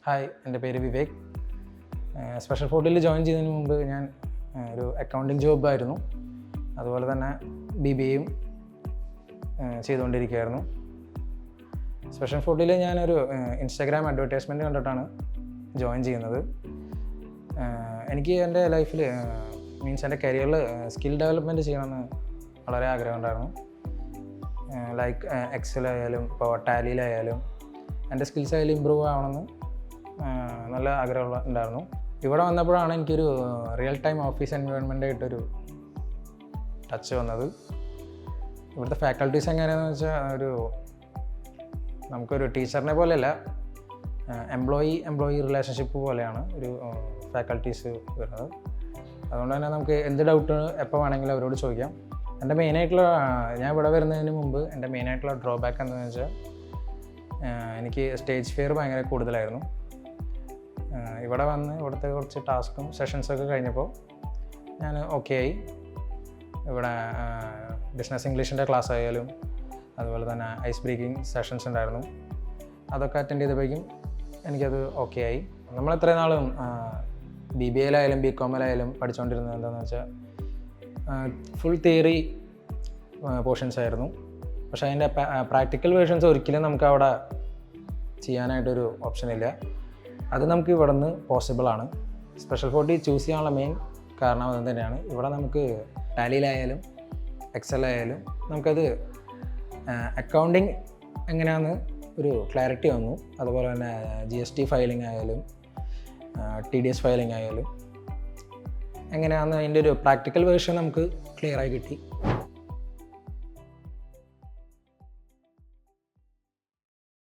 Hi, എൻ്റെ പേര് Vivek. Special ഫോർട്ടിൽ join ചെയ്യുന്നതിന് മുമ്പ് ഞാൻ ഒരു അക്കൗണ്ടിങ് ജോബായിരുന്നു. അതുപോലെ തന്നെ BBAയും ചെയ്തുകൊണ്ടിരിക്കുകയായിരുന്നു. സ്പെഷ്യൽ ഫോർട്ടിൽ ഞാനൊരു ഇൻസ്റ്റാഗ്രാം അഡ്വർടൈസ്മെൻറ്റ് കണ്ടിട്ടാണ് ജോയിൻ ചെയ്യുന്നത്. എനിക്ക് എൻ്റെ ലൈഫിൽ എൻ്റെ കരിയറിൽ സ്കിൽ ഡെവലപ്മെൻറ്റ് ചെയ്യണമെന്ന് വളരെ ആഗ്രഹമുണ്ടായിരുന്നു. ലൈക്ക് എക്സലായാലും ഇപ്പോൾ ടാലിയിലായാലും എൻ്റെ സ്കിൽസ് ആയാലും ഇമ്പ്രൂവ് ആവണമെന്ന് നല്ല ആഗ്രഹം ഉണ്ടായിരുന്നു. ഇവിടെ വന്നപ്പോഴാണ് എനിക്കൊരു റിയൽ ടൈം ഓഫീസ് എൻവയോൺമെൻറ്റായിട്ടൊരു ടച്ച് വന്നത്. ഇവിടുത്തെ ഫാക്കൽറ്റീസ് എങ്ങനെയാണെന്ന് വെച്ചാൽ നമുക്കൊരു ടീച്ചറിനെ പോലെയല്ല, എംപ്ലോയി റിലേഷൻഷിപ്പ് പോലെയാണ് ഒരു ഫാക്കൽറ്റീസ് വരുന്നത്. അതുകൊണ്ട് തന്നെ നമുക്ക് എന്ത് ഡൗട്ട് എപ്പോൾ വേണമെങ്കിലും അവരോട് ചോദിക്കാം. എൻ്റെ ഞാൻ ഇവിടെ വരുന്നതിന് മുമ്പ് എൻ്റെ മെയിനായിട്ടുള്ള ഡ്രോബാക്ക് എന്താണെന്ന് വെച്ചാൽ എനിക്ക് സ്റ്റേജ് ഫിയർ ഭയങ്കര കൂടുതലായിരുന്നു. ഇവിടെ വന്ന് ഇവിടുത്തെ കുറച്ച് ടാസ്കും സെഷൻസൊക്കെ കഴിഞ്ഞപ്പോൾ ഞാൻ ഓക്കെ ആയി. ഇവിടെ ബിസിനസ് ഇംഗ്ലീഷിൻ്റെ ക്ലാസ് ആയാലും അതുപോലെ തന്നെ ഐസ് ബ്രേക്കിംഗ് സെഷൻസ് ഉണ്ടായിരുന്നു. അതൊക്കെ അറ്റൻഡ് ചെയ്തപ്പോഴേക്കും എനിക്കത് ഓക്കെ ആയി. നമ്മൾ ഇത്രയും നാളും BBAയിലായാലും BCOMലായാലും പഠിച്ചുകൊണ്ടിരുന്നത് എന്താണെന്ന് വെച്ചാൽ ഫുൾ തിയറി പോർഷൻസ് ആയിരുന്നു. പക്ഷേ അതിൻ്റെ പ്രാക്ടിക്കൽ വേർഷൻസ് ഒരിക്കലും നമുക്ക് അവിടെ ചെയ്യാനായിട്ടൊരു ഓപ്ഷനില്ല. അത് നമുക്ക് ഇവിടെ നിന്ന് പോസിബിളാണ്. സ്പെഷ്യൽ ഫോർട്ടി ചൂസ് ചെയ്യാനുള്ള മെയിൻ കാരണം അത് തന്നെയാണ്. ഇവിടെ നമുക്ക് ടാലിയിലായാലും എക്സലായാലും നമുക്കത് അക്കൗണ്ടിങ് എങ്ങനെയാണെന്ന് ഒരു ക്ലാരിറ്റി വന്നു. അതുപോലെ തന്നെ GST ഫയലിംഗ് ആയാലും TDS ഫയലിംഗ് ആയാലും എങ്ങനെയാണെന്ന് അതിൻ്റെ ഒരു പ്രാക്ടിക്കൽ വേർഷൻ നമുക്ക് ക്ലിയറായി കിട്ടി.